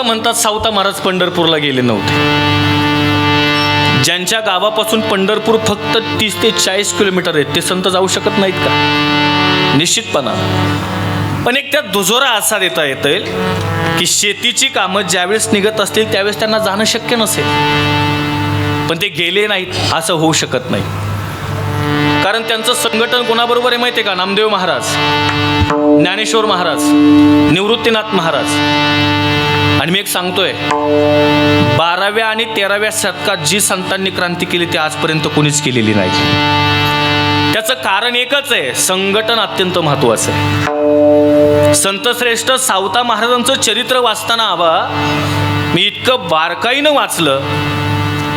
म्हणतात सावता महाराज पंढरपूरला गेले नव्हते. ज्यांच्या गावापासून पंढरपूर फक्त 30 ते 40 किलोमीटर आहेत ते संत जाऊ शकत नाहीत का? निश्चितपणा. पण एक त्यात दुजोरा असा देता येईल की शेतीची कामं ज्यावेळेस निघत असतील त्यावेळेस त्यांना जाणं शक्य नसेल, पण ते गेले नाहीत असं होऊ शकत नाही. कारण त्यांचं संघटन कोणाबरोबर आहे माहिती आहे का? नामदेव महाराज, ज्ञानेश्वर महाराज, निवृत्तीनाथ महाराज. आणि मी एक सांगतोय, 12व्या आणि 13व्या शतकात जी संतांनी क्रांती केली ती आजपर्यंत कोणीच केलेली नाही. त्याचं कारण एकच आहे, संघटन अत्यंत महत्वाचं आहे. संतश्रेष्ठ सावता महाराजांचं चरित्र वाचताना आबा मी इतकं बारकाईनं वाचलं,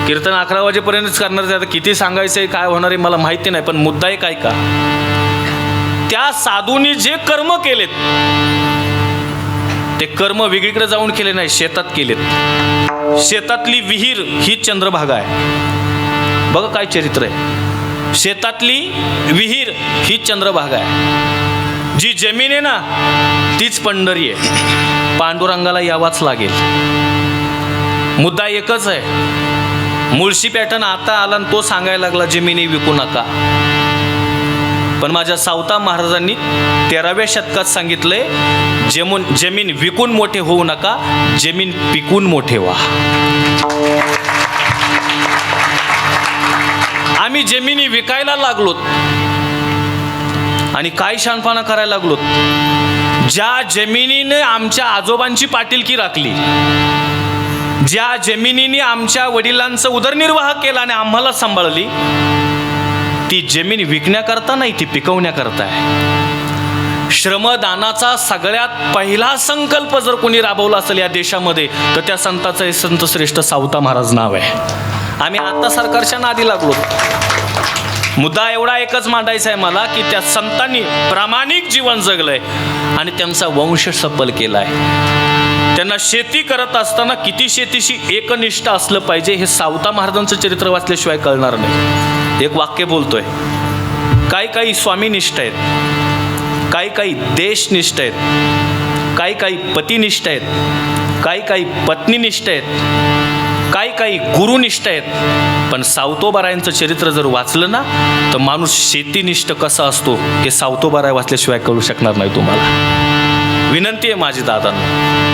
कीर्तन 11 वाजेपर्यंतच करणार आहे. आता किती सांगायचं आहे, काय होणार आहे मला माहिती नाही, पण मुद्दा एक आहे का, त्या साधूंनी जे कर्म केलेत ते कर्म वेगळीकडे जाऊन केले नाही, शेतात केलेत. शेतातली विहीर ही चंद्रभागा आहे. बघा काय चरित्र आहे. शेतातली विहीर ही चंद्रभागा आहे. जी जमीन आहे ना तीच पंढरी आहे. पांडुरंगाला यावाच लागेल. मुद्दा एकच आहे. मुळशी पॅटर्न आता आला आणि तो सांगायला लागला जमिनी विकू नका. पण माझ्या सावता महाराजांनी 13व्या शतकात सांगितलंय, जमीन विकून मोठे होऊ नका, जमीन पिकून मोठे व्हा. आम्ही जमिनी विकायला लागलोत आणि काय शहाणपणा करायला लागलोत. ज्या जमिनीने आमच्या आजोबांची पाटीलकी राखली, ज्या जमिनीने आमच्या वडिलांचा उदरनिर्वाह केला आणि आम्हाला सांभाळली, ती जमीन विकण्याकरता नाही, ती पिकवण्याकरता आहे. श्रमदानाचा सगळ्यात पहिला संकल्प जर कोणी राबवला असेल या देशामध्ये तर त्या संताचं हे संतश्रेष्ठ सावता महाराज नाव आहे. आम्ही आता सरकारच्या नादी लागलो. मुद्दा एवढा एकच मांडायचा आहे मला की त्या संतांनी प्रामाणिक जीवन जगलंय आणि त्यांचा वंश सफल केलाय. त्यांना शेती करत असताना किती शेतीशी एकनिष्ठ असलं पाहिजे हे सावता महाराजांचं चरित्र वाचल्याशिवाय कळणार नाही. एक वाक्य बोलतोय, काही स्वामीनिष्ठ आहेत, काही देशनिष्ठ आहेत, काही पतिनिष्ठ आहेत, काही पत्नीनिष्ठ आहेत, काही गुरुनिष्ठ आहेत. पण सावतोबारायांचं चरित्र जर वाचलं ना तर माणूस शेतीनिष्ठ कसा असतो हे सावतोबाराय वाचल्याशिवाय कळू शकणार नाही तुम्हाला. विनंती आहे माझी दादांना.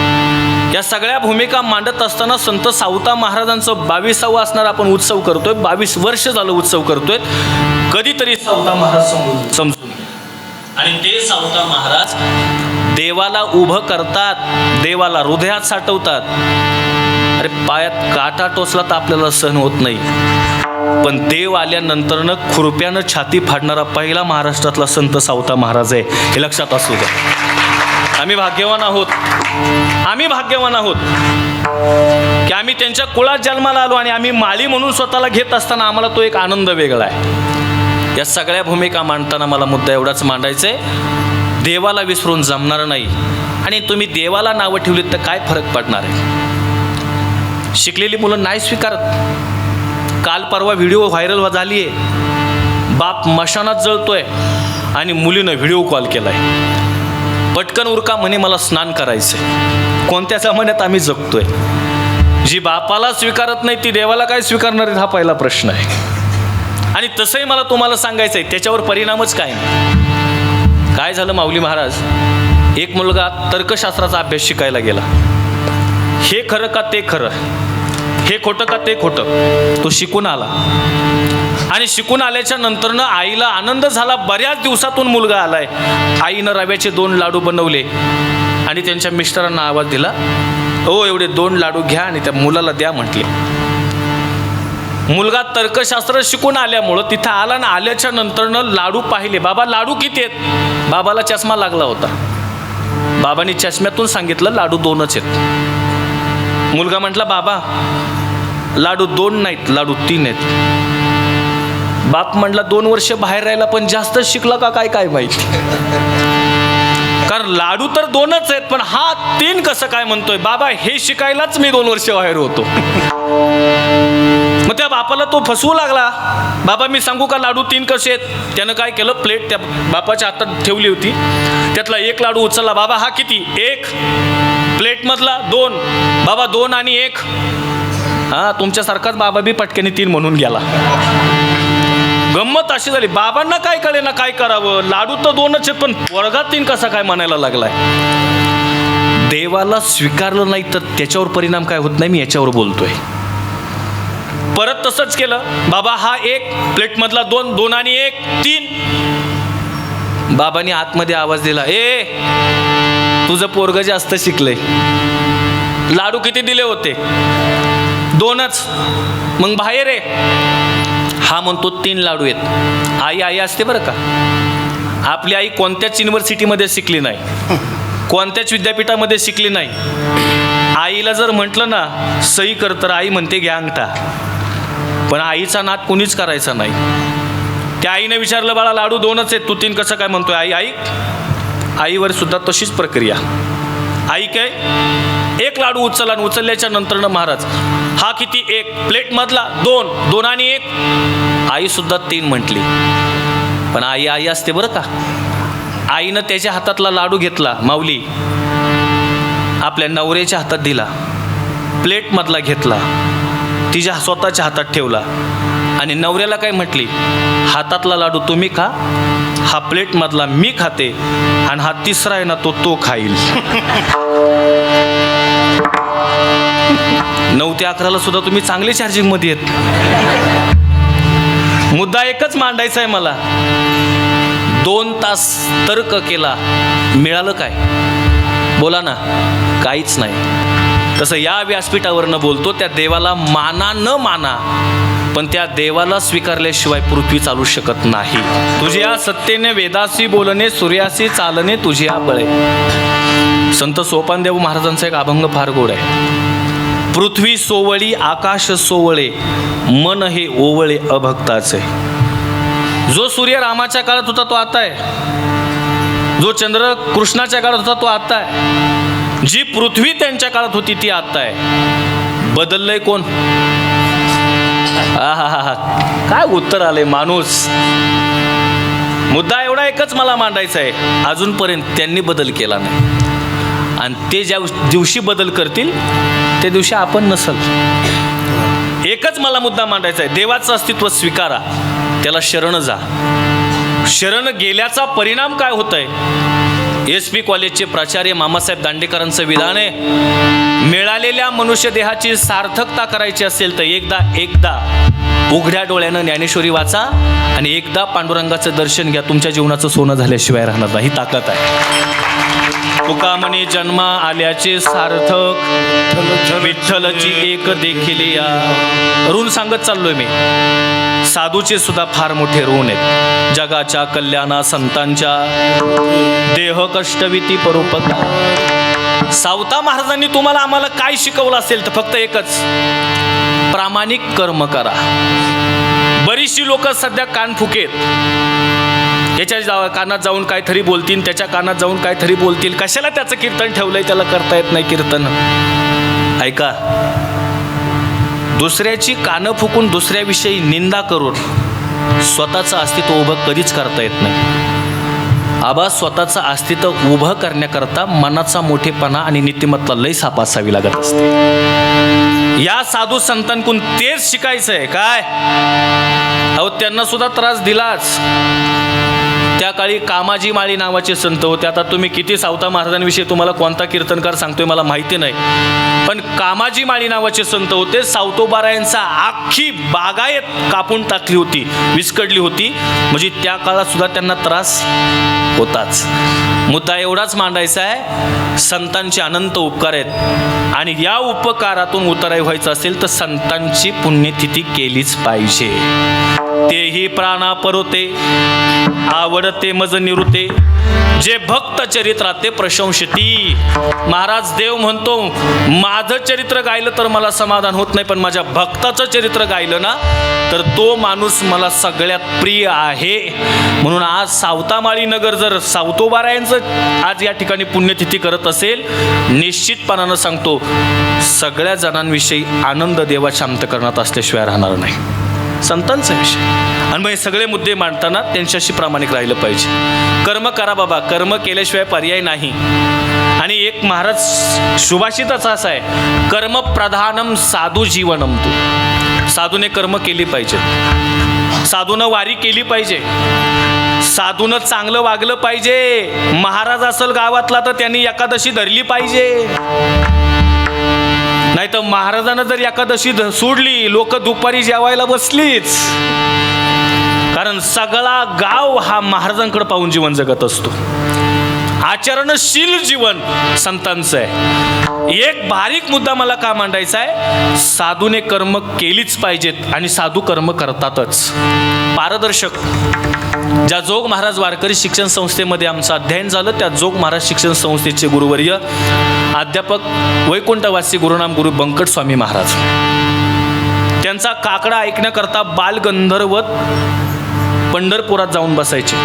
या सगळ्या भूमिका मांडत असताना संत सावता महाराजांचं 22वा असणारा आपण उत्सव करतोय. 22 वर्ष झालं उत्सव करतोय. कधीतरी सावता महाराज समजून आणि ते सावता महाराज देवाला उभं करतात, देवाला हृदयात साठवतात. अरे पायात काटा टोचला तर आपल्याला सहन होत नाही, पण देव आल्यानंतरनं खुरप्यानं छाती फाडणारा पहिला महाराष्ट्रातला संत सावता महाराज आहे, हे लक्षात असू द्या. आम्ही भाग्यवान आहोत, आम्ही भाग्यवान आहोत की आम्ही त्यांच्या कुळात जन्माला आलो आणि आम्ही माळी म्हणून स्वतःला घेत असताना आम्हाला तो एक आनंद वेगळा आहे. या सगळ्या भूमिका मांडताना मला मुद्दा एवढाच मांडायचा आहे, देवाला विसरून जमणार नाही. आणि तुम्ही देवाला नावं ठेवलीत तर काय फरक पडणार आहे? शिकलेली मुलं नाही स्वीकारत. काल परवा व्हिडिओ व्हायरल झाली आहे, बाप मशानात जळतोय आणि मुलीनं व्हिडिओ कॉल केलाय. पटकन उरका म्हणे मला स्नान करायचंय. कोणत्या जमान्यात आम्ही जगतोय? जी बापाला स्वीकारत नाही ती देवाला काय स्वीकारणार आहे हा पहिला प्रश्न आहे. आणि तसंही मला तुम्हाला सांगायचं आहे त्याच्यावर परिणामच काय नाही. काय झालं माऊली महाराज, एक मुलगा तर्कशास्त्राचा अभ्यास शिकायला गेला. हे खरं का ते खरं, हे खोटं का ते खोटं, तो शिकून आला. आणि शिकून आल्याच्या नंतरनं आईला आनंद झाला, बऱ्याच दिवसातून मुलगा आलाय. आईनं रव्याचे 2 लाडू बनवले आणि त्यांच्या मिस्टरांना आवाज दिला, हो एवढे 2 लाडू घ्या आणि त्या मुलाला द्या म्हटले. मुलगा तर्कशास्त्र शिकून आल्यामुळं तिथं आला ना, आल्याच्या नंतरनं लाडू पाहिले. बाबा लाडू किती आहेत? बाबाला चष्मा लागला होता. बाबांनी चष्म्यातून सांगितलं लाडू 2च आहेत. मुलगा म्हटला बाबा लाडू 2 नाहीत, लाडू 3 आहेत. बाप म्हटला 2 वर्ष बाहेर राहिला पण जास्त शिकला का काय माहिती, कारण लाडू तर 2च आहेत पण हा 3 कसं काय म्हणतोय. बाबा हे शिकायलाच मी 2 वर्ष बाहेर होतो. मग त्या बापाला तो फसवू लागला. बाबा मी सांगू का लाडू 3 कसे आहेत? त्यानं काय केलं, प्लेट त्या बापाच्या हातात ठेवली होती, त्यातला 1 लाडू उचलला. बाबा हा किती? 1. प्लेटमधला 2, बाबा 2 आणि 1. हा, तुमच्यासारखाच बाबा बी पटक्याने 3 म्हणून गेला. गंमत अशी झाली, बाबांना काय कळे ना काय करावं. लाडू तर 2च आहेत, पण वर्गात 3 कसा काय म्हणायला लागलाय. देवाला स्वीकारलं नाही तर त्याच्यावर परिणाम काय होत नाही, मी याच्यावर बोलतोय. परत तसंच केलं, बाबा हा 1, प्लेटमधला 2, 2 आणि 1, 3. बाबांनी आतमध्ये आवाज दिला, ए तुझं पोरगं जास्त शिकलंय. लाडू किती दिले होते? 2च. मग बाहेर आहे. हा म्हणतो 3 लाडू आहेत. आई आई असते बरं का. आपली आई कोणत्याच युनिव्हर्सिटीमध्ये शिकली नाही, कोणत्याच विद्यापीठामध्ये शिकली नाही. आईला जर म्हटलं ना सही कर तर आई म्हणते घ्या अंगठा. पण आईचा नाद कोणीच करायचा नाही. त्या आईने विचारलं, बाळा लाडू 2च आहेत, तू 3 कसं काय म्हणतोय? आई आईवर सुद्धा तशीच प्रक्रिया. आई काय 1 लाडू उचलला आणि उचलल्याच्या नंतरनं महाराज हा किती? 1. प्लेटमधला 2, 2 आणि 1. आई सुद्धा 3 म्हटली. पण आई आई असते बरं का. आईनं त्याच्या हातातला लाडू घेतला, माऊली आपल्या नवऱ्याच्या हातात दिला, प्लेटमधला घेतला, तिच्या स्वतःच्या हातात ठेवला आणि नवऱ्याला काय म्हटली, हातातला लाडू तुम्ही खा, हा प्लेटमधला मी खाते आणि हा 3रा आहे ना तो खाईल. 9 ते 11ला सुद्धा तुम्ही चांगले चार्जिंगमध्ये आहेत. मुद्दा एकच मांडायचा आहे मला. 2 तास तर्क केला, मिळालं काय? बोला ना, काहीच नाही. तसं या व्यासपीठावरनं बोलतो, त्या देवाला माना न माना, पण त्या देवाला स्वीकारल्याशिवाय पृथ्वी चालू शकत नाही. तुझ्या सत्तेने वेदासी बोलणे, सूर्यासी चालणे तुझी बळे. संत सोपानदेव महाराजांचा एक अभंग फार गोड आहे. पृथ्वी सोवळी आकाश सोवळे, मन हे ओवळे अभक्ताचे. जो सूर्य रामाच्या काळात होता तो आता आहे, जो चंद्र कृष्णाच्या काळात होता तो आता आहे, जी पृथ्वी त्यांच्या काळात होती ती आता आहे. बदललंय कोण? काय उत्तर आलंय माणूस. मुद्दा एवढा एकच मला मांडायचा आहे, अजूनपर्यंत त्यांनी बदल केला नाही आणि ते ज्या दिवशी बदल करतील त्या दिवशी आपण नसल. एकच मला मुद्दा मांडायचा आहे, देवाचं अस्तित्व स्वीकारा, त्याला शरण जा. शरण गेल्याचा परिणाम काय होत आहे? SP कॉलेजचे प्राचार्य मामासाहेब दांडेकरांचं विधान आहे, मिळालेल्या मनुष्य देहाची सार्थकता करायची असेल तर एकदा उघड्या डोळ्यानं ज्ञानेश्वरी वाचा आणि एकदा पांडुरंगाचं दर्शन घ्या. तुमच्या जीवनाचं सोनं झाल्याशिवाय राहणार नाही. ही ताकद आहे. तुका म्हणे जन्मा आल्याचे सार्थक, विठ्ठलची एक देखील या. ऋण सांगत चाललोय मी. साधूचे सुद्धा फार मोठे ऋण आहेत. जगाच्या कल्याणा संतांच्या देह कष्टविती परोपकार. सावता महाराजांनी तुम्हाला आम्हाला काय शिकवलं असेल तर फक्त एकच, प्रामाणिक कर्म करा. बरीचशी लोक सध्या कान फुकेत, याच्या कानात जाऊन काहीतरी बोलतील, त्याच्या कानात जाऊन काहीतरी बोलतील. कशाला त्याचं कीर्तन ठेवलंय, त्याला करता येत नाही कीर्तन. ऐका, दुसऱ्याची कानं फुकून दुसऱ्याविषयी निंदा करून स्वतःचं अस्तित्व उभं कधीच करता येत नाही. आबा, स्वतःचं अस्तित्व उभं करण्याकरता मनाचा मोठेपणा आणि नीतिमत्ता लय साप असावी लागत असते. या साधू संतांकडून तेच शिकायचं आहे. काय अहो, त्यांना सुद्धा त्रास दिलाच. त्या काळी कामाजी माळी नावाचे संत होते. आता तुम्ही किती सावता महाराजांविषयी तुम्हाला कोणता कीर्तनकार सांगतोय मला माहिती नाही, पण कामाजी माळी नावाचे संत होते. सावतोबारायांचा अख्खी बागायत कापून टाकली होती, विस्कडली होती. म्हणजे त्या काळात सुद्धा त्यांना त्रास होताच. मुद्दा एवढाच मांडायचा आहे, संतांचे अनंत उपकार आहेत आणि या उपकारातून उतराई व्हायचं असेल तर संतांची पुण्यतिथी केलीच पाहिजे. तेही प्राणा परोते, आवडते मज निवृत्ते, जे भक्त चरित्रात ते प्रशंसती. महाराज देव म्हणतो, माझं चरित्र गायलं तर मला समाधान होत नाही, पण माझ्या भक्ताचं चरित्र गायलं ना तर तो माणूस मला सगळ्यात प्रिय आहे. म्हणून आज सावतामाळी नगर जर सावतोबारायांचं आज या ठिकाणी पुण्यतिथी करत असेल, निश्चितपणानं सांगतो सगळ्या जणांविषयी आनंद देवाच्या अंतःकरणात असल्याशिवाय राहणार नाही. संतांचा विषय. आणि मग हे सगळे मुद्दे मांडताना त्यांच्याशी प्रामाणिक राहिलं पाहिजे. कर्म करा बाबा, कर्म केल्याशिवाय पर्याय नाही. आणि एक महाराज सुभाषितच असा आहे, कर्म प्रधानम साधू जीवनम. तू साधूने कर्म केली पाहिजे, साधूनं वारी केली पाहिजे, साधूनं चांगलं वागलं पाहिजे. महाराज असेल गावातला तर त्यांनी एकादशी धरली पाहिजे. नाही तर महाराजांना जर एकादशी सोडली, लोक दुपारी जेवायला बसलीच. कारण सगळा गाव हा महाराजांकडे पाहून जीवन जगत असतो. आचरणशील जीवन संतांचं आहे. एक बारीक मुद्दा मला का मांडायचा आहे, साधूने कर्म केलीच पाहिजेत आणि साधू कर्म करतातच. पारदर्शक. ज्या जोग महाराज वारकरी शिक्षण संस्थेमध्ये आमचं अध्ययन झालं, त्या जोग महाराज शिक्षण संस्थेचे गुरुवर्य अध्यापक वैकुंठवासी गुरुनाम गुरु बंकट स्वामी महाराज, त्यांचा काकडा ऐकण्याकरता बालगंधर्व पंढरपुरात जाऊन बसायचे.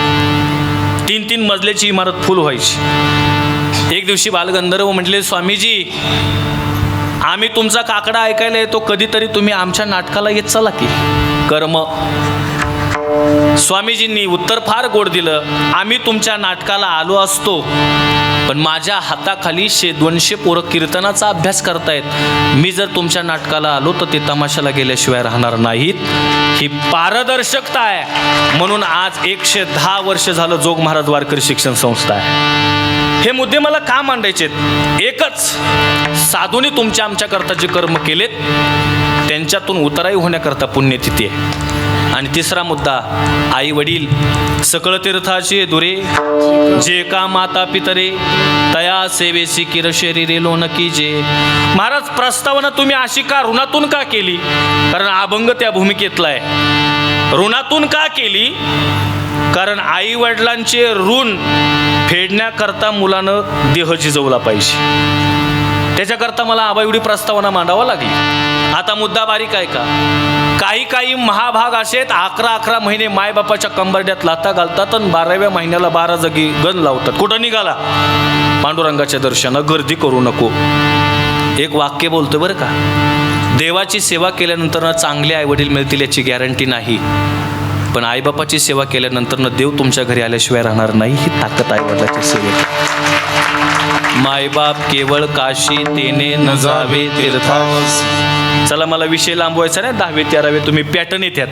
3-3 मजल्याची इमारत फुल व्हायची. एक दिवशी बालगंधर्व म्हटले, स्वामीजी आम्ही तुमचा काकडा ऐकायला येतो, कधीतरी तुम्ही आमच्या नाटकाला येत चला की. कर्म. स्वामीजींनी उत्तर फार गोड दिलं, आम्ही तुमच्या नाटकाला आलो असतो, पण माझ्या हाताखाली 100-200 पोरं कीर्तनाचा अभ्यास करतायत. मी जर तुमच्या नाटकाला आलो तर ते तमाशाला गेल्याशिवाय राहणार नाहीत. ही पारदर्शकता आहे. म्हणून आज 110 वर्ष झालं जोग महाराज वारकरी शिक्षण संस्था आहे. हे मुद्दे मला का मांडायचे? एकच, साधूने तुमच्या आमच्याकरता जे कर्म केलेत त्यांच्यातून उतराई होण्याकरता पुण्यतिथी आहे. आणि तिसरा मुद्दा, आई वडील सकळ तीर्थाचे दुरे, जे का माता पितरे तया सेवेसी किर शरीरे लोन की जे. महाराज प्रस्तावना तुम्ही अशी का ऋणातून का केली? कारण अभंग त्या भूमिकेतला आहे. ऋणातून का केली? कारण आई वडिलांचे ऋण फेडण्याकरता मुलानं देह झिजवला पाहिजे. त्याच्याकरता मला आबाएवढी प्रस्तावना मांडावा लागली. आता मुद्दा बारीक आहे का? काही महाभाग असे आहेत, 11 महिने मायबापाच्या कंबरड्यात लाथा घालतात आणि 12व्या महिन्याला 12 जागी गण लावतात. कुठं निघाला? पांडुरंगाच्या दर्शनात. गर्दी करू नको. एक वाक्य बोलतोय बरं का, देवाची सेवा केल्यानंतर चांगले आईवडील मिळतील याची गॅरंटी नाही, पण आईबापाची सेवा केल्यानंतर देव तुमच्या घरी आल्याशिवाय राहणार नाही. ही ताकद आईवडिलाच्या सेवेत. मायबाप केवळ काशी तेने न जावे तीर्थास. चला मला विषय लांबवायचा नाही, 10वे 13वे तुम्ही पॅटर्न येतात.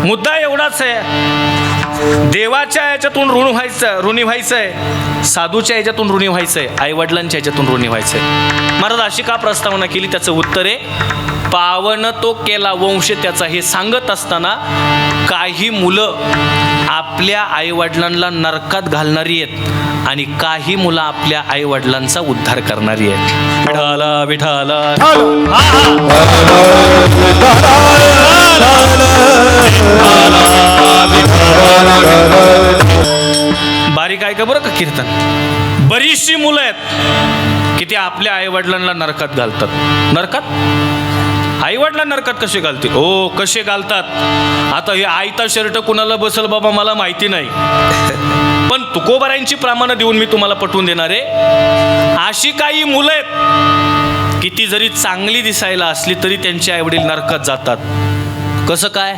मुद्दा एवढाच आहे, देवाच्या याच्यातून ऋणी व्हायचंय, साधूच्या याच्यातून ऋणी व्हायचंय, आईवडिलांच्या याच्यातून ऋणी व्हायचंय. महाराज अशी का प्रस्तावना केली? त्याचं उत्तर आहे, पावन तो केला वंश त्याचा. हे सांगत असताना काही मुलं आपल्या आईवडिलांना नरकात घालणारी आहेत आणि काही मुलं आपल्या आईवडिलांचा उद्धार करणारी आहेत. विठाला विठाला बारीक आहे का बरं का कीर्तन? बरीचशी मुलं आहेत की ते आपल्या आईवडिलांना नरकात घालतात. नरकात? आईवडिला नरकात कसे घालतील? हो, कसे घालतात. आता हे आयता शर्ट कुणाला बसल बाबा मला माहिती नाही, पण तुकोबारायांची प्रमाणं देऊन मी तुम्हाला पटवून देणार आहे. अशी काही मुलं आहेत की ती जरी चांगली दिसायला असली तरी त्यांचे आईवडील नरकात जातात. कसं काय?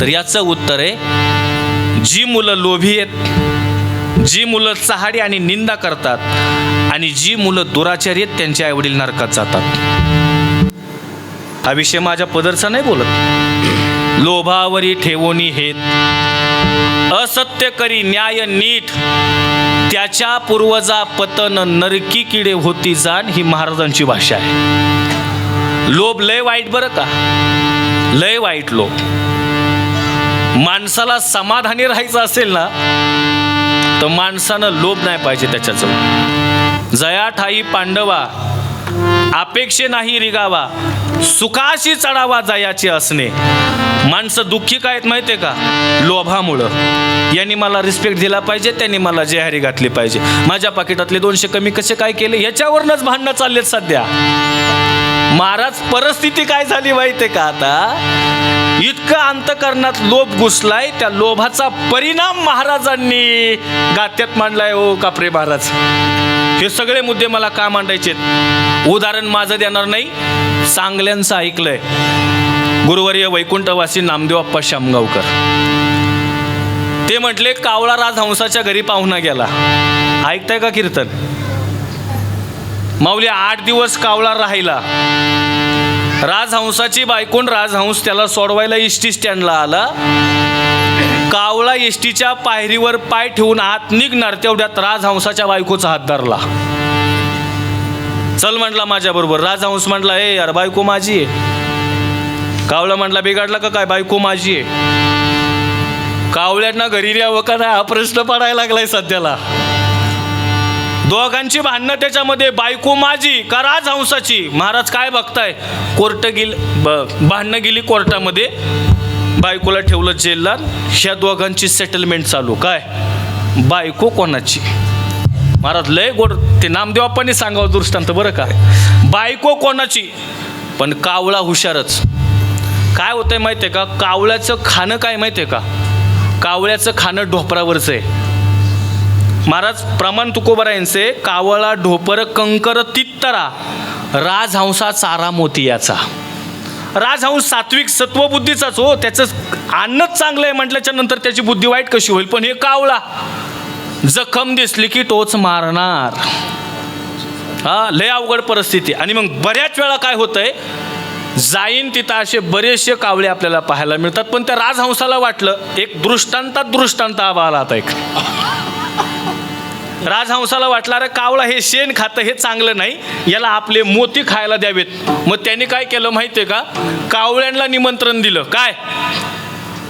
तर याचं उत्तर आहे, जी मुलं लोभी आहेत, जी मुलं चहाडी आणि निंदा करतात आणि जी मुलं दुराचारी आहेत त्यांचे आईवडील नरकात जातात. हा विषय माझ्या पदरचा नाही बोलत. लोभावरी ठेवोनी हेत, असत्य करी न्याय नीठ, त्याच्या पूर्वजा पतन नरकी किडे होती जाण. ही महाराजांची भाषा आहे. लोभ लय वाईट बरं का, लय वाईट लोभ. माणसाला समाधानी राहायचं असेल ना तर माणसानं लोभ नाही पाहिजे त्याच्याजवळ. जया ठाई पांडवा अपेक्षे नाही रिगावा, सुखाशी चढावा जयाचे असणे. माणसं दुःखी काय आहेत माहिती आहे का? लोभामुळं. यांनी मला रिस्पेक्ट दिला पाहिजे, त्यांनी मला जेहारी घातली पाहिजे, माझ्या पाकिटातले 200 कमी कसे काय केले, याच्यावरनंच भांडणं चाललेत सध्या. महाराज परिस्थिती काय झाली माहिती आहे का? आता इतकं अंतकरणात लोभ घुसलाय, त्या लोभाचा परिणाम महाराजांनी गात्यात मांडलाय. ओ कापरे महाराज, हे सगळे मुद्दे मला का मांडायचे? उदाहरण माझं देणार नाही, चांगल्यांचं ऐकलंय. गुरुवर्य वैकुंठवासी नामदेव अप्पा शामगावकर. ते म्हटले कावळा राजहंसाच्या घरी पाहुणा गेला. ऐकताय का कीर्तन? माऊली 8 दिवस कावळा राहिला. राजहंसाची बायकोन राजहंस त्याला सोडवायला एसटी स्टँडला आला. कावळा एसटीच्या पायरीवर पाय ठेवून आत निघणार तेवढ्यात राजहंसाच्या बायकोचा हात धरला. चल म्हटला माझ्या बरोबर. राजहंस म्हटला ए यार बायको माझी आहे. कावळा म्हटला बिघडला का काय? बायको माझी आहे. कावळ्यांना घरी यावं का नाही हा प्रश्न पडायला लागलाय सध्याला. दोघांची भांडणं त्याच्यामध्ये. बायको माझी का राजहंसाची? महाराज काय बघताय? भांडणं गेली कोर्टामध्ये. बायकोला ठेवलं जेलला. ह्या दोघांची सेटलमेंट चालू. काय बायको कोणाची? महाराज लय गोड. ते नामदेव अप्पांनी सांगावं दृष्टांत बरं का. बायको कोणाची? पण कावळा हुशारच. काय होतंय माहिती आहे का? कावळ्याचं खाणं काय माहिती आहे का? कावळ्याचं खाणं ढोपरावरचं आहे. महाराज प्रमाण तुकोबरायांचे कावळा ढोपर कंकर तित्तरा राजहंसा चारा मोती याचा. राजहंस सात्विक सत्वबुद्धीचाच हो. त्याचं अन्नच चांगलं आहे म्हटल्याच्या नंतर त्याची बुद्धी वाईट कशी होईल? पण हे कावळा जखम दिसली की टोच मारणार. हा लय अवघड परिस्थिती. आणि मग बऱ्याच वेळा काय होतंय, जाईन तिथं असे बरेचसे कावळे आपल्याला पाहायला मिळतात. पण त्या राजहंसाला वाटलं एक दृष्टांत आला आता एक. राजहंसाला वाटलं अरे कावळा हे शेण खातं हे चांगलं नाही, याला आपले मोती खायला द्यावेत. मग त्यांनी काय केलं माहिती आहे का? कावळ्यांना निमंत्रण दिलं. काय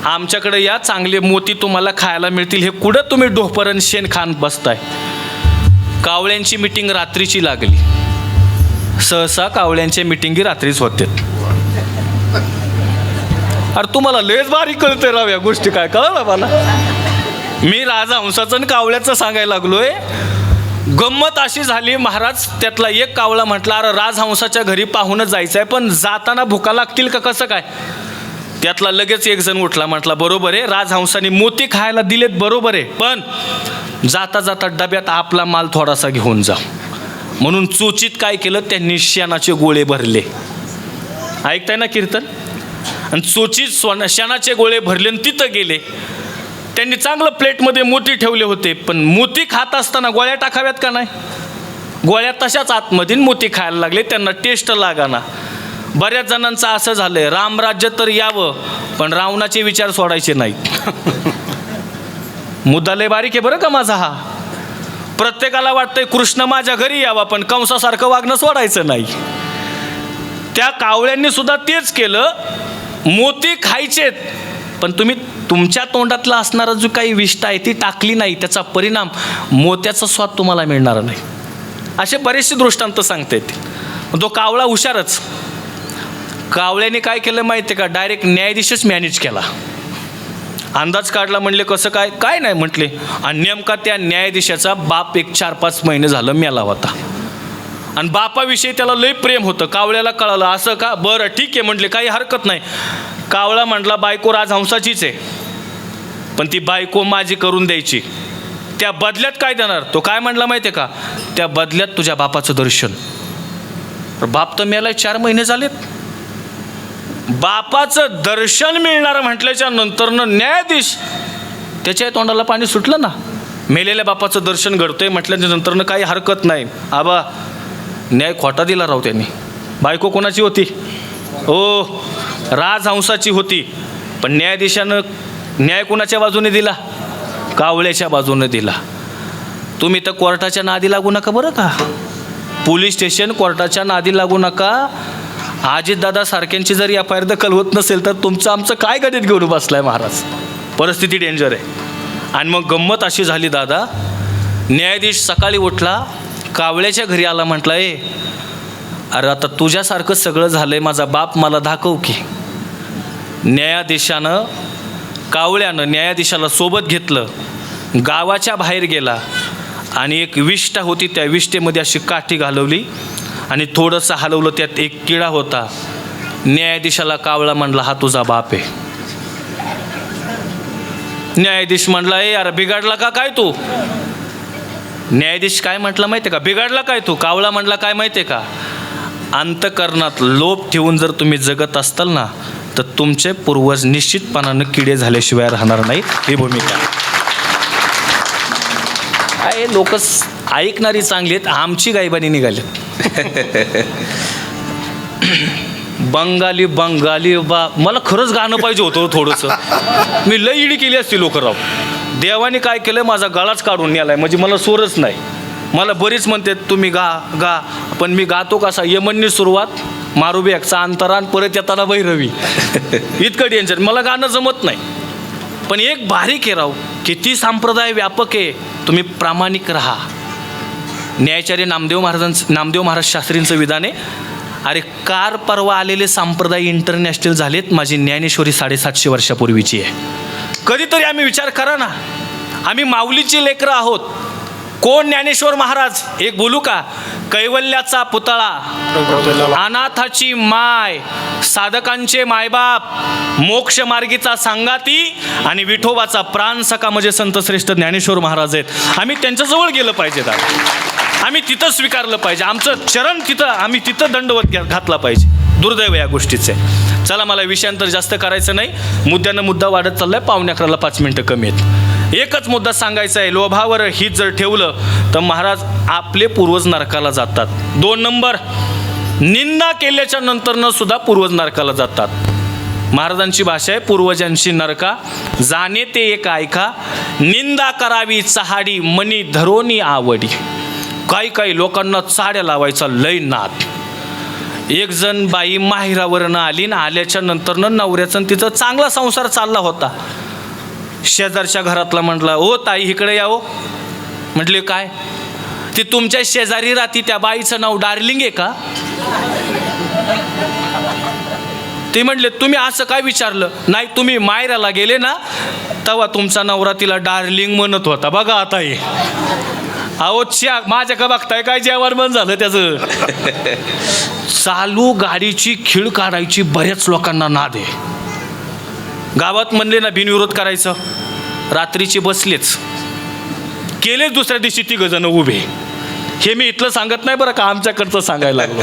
आमच्याकडे या, चांगले मोती तुम्हाला खायला मिळतील. हे कुठं तुम्ही ढोपरण शेण खान बसताय? कावळ्यांची मिटिंग रात्रीची लागली. सहसा कावळ्यांच्या मिटिंगी रात्रीच होते. अरे तुम्हाला लयच बारीक कळते राव या गोष्टी. काय कळलं मला? मी राजहंसाचं आणि कावळ्याचं सांगायला लागलोय. गंमत अशी झाली महाराज, त्यातला एक कावळा म्हटला अरे राजहंसाच्या घरी पाहून जायचं आहे, पण जाताना भुका लागतील का कसं काय? त्यातला लगेच एक जण उठला, म्हटला बरोबर आहे, राजहंसाने मोती खायला दिलेत बरोबर आहे, पण जाता जाता डब्यात आपला माल थोडासा घेऊन जा. म्हणून चोचीत काय केलं, त्यांनी शेणाचे गोळे भरले. ऐकताय ना कीर्तन? आणि चोचीत शेणाचे गोळे भरले आणि तिथं गेले. त्यांनी चांगलं प्लेटमध्ये मोती ठेवले होते, पण मोती खात असताना गोळ्या टाकाव्यात का नाही? गोळ्या तशाच आतमध्ये मोती खायला लागले. त्यांना टेस्ट लागाना. बऱ्याच जणांचं असं झालंय, रामराज्य तर यावं पण रावणाचे विचार सोडायचे नाहीत. मुद्दा लय बारीक आहे बरं का माझा हा. प्रत्येकाला वाटतंय कृष्ण माझ्या घरी यावा पण कंसासारखं वागणं सोडायचं नाही. त्या कावळ्यांनी सुद्धा तेच केलं. मोती खायचेत पण तुम्ही तुमच्या तोंडातला असणारा जो काही विष्ठा आहे ती टाकली नाही, त्याचा परिणाम मोत्याचा स्वाद तुम्हाला मिळणार नाही. असे बरेचसे दृष्टांत सांगता येतील. तो कावळा हुशारच. कावळ्याने काय केलं माहिती आहे का? डायरेक्ट न्यायाधीशच मॅनेज केला. अंदाज काढला. म्हणले कसं काय? काय नाही म्हटले. आणि नेमका त्या न्यायाधीशाचा बाप एक 4-5 महिने झालं मेला होता. आणि बापाविषयी त्याला लय प्रेम होतं. कावळ्याला कळालं. असं का? बरं ठीक आहे म्हटले, काही हरकत नाही. कावळा म्हटला बायको राजहंसाचीच आहे, पण ती बायको माझी करून द्यायची. त्या बदल्यात काय देणार? तो काय म्हटला माहिती आहे का? त्या बदल्यात तुझ्या बापाचं दर्शन. बाप तर मेलाय 4 महिने झालेत. बापाचं दर्शन मिळणार म्हटल्याच्या नंतरनं न्यायाधीश त्याच्या तोंडाला पाणी सुटलं ना. मेलेल्या बापाचं दर्शन घडतंय म्हटल्याच्या नंतरनं काही हरकत नाही. आबा न्याय खोटा दिला राव त्यांनी. बायको कोणाची होती? ओ राजहंसाची होती. पण न्यायाधीशानं न्याय कोणाच्या बाजूने दिला? कावळ्याच्या बाजूने दिला. तुम्ही तर कोर्टाच्या नादी लागू नका बरं का. पोलीस स्टेशन कोर्टाच्या नादी लागू नका. अजितदादा सारख्यांची जर FIR दखल होत नसेल तर तुमचं आमचं काय गणित घेऊन बसलाय महाराज. परिस्थिती डेंजर आहे. आणि मग गंमत अशी झाली दादा, न्यायाधीश सकाळी उठला, कावळ्याच्या घरी आला, म्हटला ए अरे आता तुझ्यासारखं सगळं झालंय, माझा बाप मला दाखव की. न्यायाधीशानं कावळ्यानं न्यायाधीशाला सोबत घेतलं, गावाच्या बाहेर गेला आणि एक विष्ठा होती, त्या विष्ठेमध्ये अशी काठी घालवली आणि थोडंसं हलवलं, त्यात एक किडा होता. न्यायाधीशाला कावळा म्हणला हा तुझा बाप आहे. न्यायाधीश म्हणला ए यार बिघडला का काय तू? न्यायाधीश काय म्हटलं माहिती आहे का? बिघडला काय तू? कावळा म्हणला काय माहिती आहे का? अंतकरणात लोभ ठेवून जर तुम्ही जगत असताल ना, तर तुमचे पूर्वज निश्चितपणानं किडे झाल्याशिवाय राहणार नाही. ही भूमिका आहे. लोक ऐकणारी चांगली आहेत, आमची गायबानी निघाली. बंगाली बंगाली बा, मला खरंच गाणं पाहिजे होतं थोडंसं. मी लई इडी केली असती लोक राव. देवाने काय केलं, माझा गळाच काढून नेलाय, म्हणजे मला स्वरच नाही. मला बरीच म्हणते तुम्ही गा गा, पण मी गातो कसा, यमननी सुरुवात, मारुबेकचा अंतरान, परत येताना भैरवी. इतकं टेन्शन, मला गाणं जमत नाही. पण एक बारीक आहे राव, किती संप्रदाय व्यापक आहे, तुम्ही प्रामाणिक राहा. न्यायाचार्य नामदेव महाराज शास्त्रींचं विधान आहे, अरे कार परवा आलेले संप्रदाय इंटरनॅशनल झालेत, माझी ज्ञानेश्वरी 750 वर्षापूर्वीची आहे. कधीतरी आम्ही विचार करा ना, आम्ही माऊलीची लेकरं आहोत. कोण ज्ञानेश्वर महाराज, एक बोलू का, कैवल्याचा पुतळा, अनाथाची माय, साधकांचे मायबाप, मोक्षमार्गीचा सांगाती आणि विठोबाचा प्राण सखा म्हणजे संत श्रेष्ठ ज्ञानेश्वर महाराज आहेत. आम्ही त्यांच्याजवळ गेलं पाहिजे, आम्ही तिथं स्वीकारलं पाहिजे, आमचं चरण तिथं, आम्ही तिथं दंडवत घातला पाहिजे. दुर्दैव या गोष्टीचे. चला, मला विषयांतर जास्त करायचं नाही, मुद्द्यानं मुद्दा वाढत चाललाय, 11:45 5 मिनटं कमी आहेत. एकच मुद्दा सांगायचा आहे, लोभावर हित जर ठेवलं तर महाराज आपले पूर्वज नरकाला जातात. 2 नंबर, निंदा केल्याच्या नंतरनं सुद्धा पूर्वज नरकाला जातात. महाराजांची भाषा आहे, पूर्वजांची नरका जाणे ते एक ऐका, निंदा करावी चहाडी, मनी धरोनी आवडी. काही लोकांना चाड्या लावायचा लय नाद. एक जण बाई माहेरावरनं आली ना, आल्याच्या नंतरनं नवऱ्याचं तिचं चांगला संसार चालला होता. शेजारच्या घरातला म्हटला, ओ ताई इकडे या. हो म्हटले काय, ती तुमच्या शेजारी राहती, त्या बाईचं नाव डार्लिंग आहे का? ते म्हटले तुम्ही असं काय विचारलं? नाही, तुम्ही मायराला गेले ना तेव्हा तुमचा नवरा तिला डार्लिंग म्हणत होता. बघा आता हे, अहो माझ्या का बघताय, काय जेवण बंद झालं त्याचं. चालू गाडीची खीळ काढायची बऱ्याच लोकांना नाद आहे. गावात म्हणले ना बिनविरोध करायचं, रात्रीचे बसलेच, केलेच दुसऱ्या दिवशी 3 जण उभे. हे मी इथलं सांगत नाही बरं का, आमच्याकडचं सांगायला लागलो.